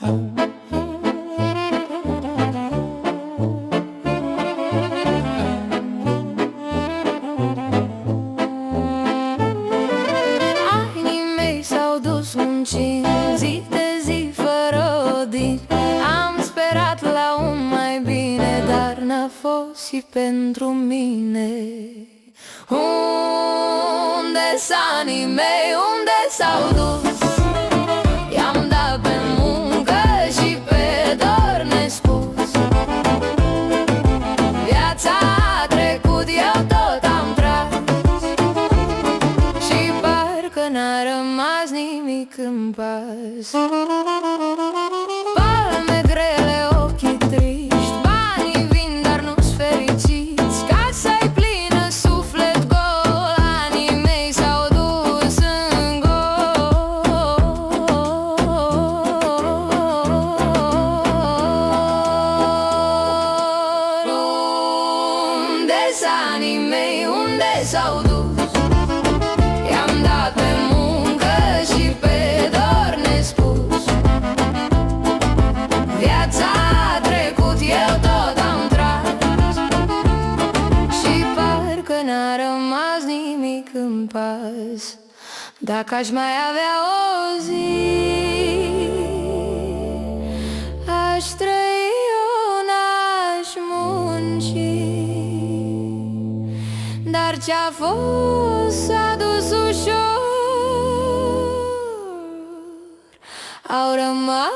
Anii mei s-au dus muncind zi de zi fără odin. Am sperat la un mai bine, dar n-a fost și pentru mine. Unde-s anii mei, unde s-au dus? I-am dat pe muncă și pe dor nespus. Viața a trecut, eu tot am tras și parcă n-a rămas nimic în pas. Palme grele, ochii triști, banii vin, dar nu-s fericiți. Casa-i plină, suflet gol, anii mei s-au dus în gol. Unde-s anii mei, unde s-au dus? I-am dat pe muncă și pe dor nespus. Viața a trecut, eu tot am tras și parcă n-a rămas nimic în pas. Dacă aș mai avea o zi, aș trăi, eu n-aș munci. Dar ce-a fost s-a dus ușor, au rămas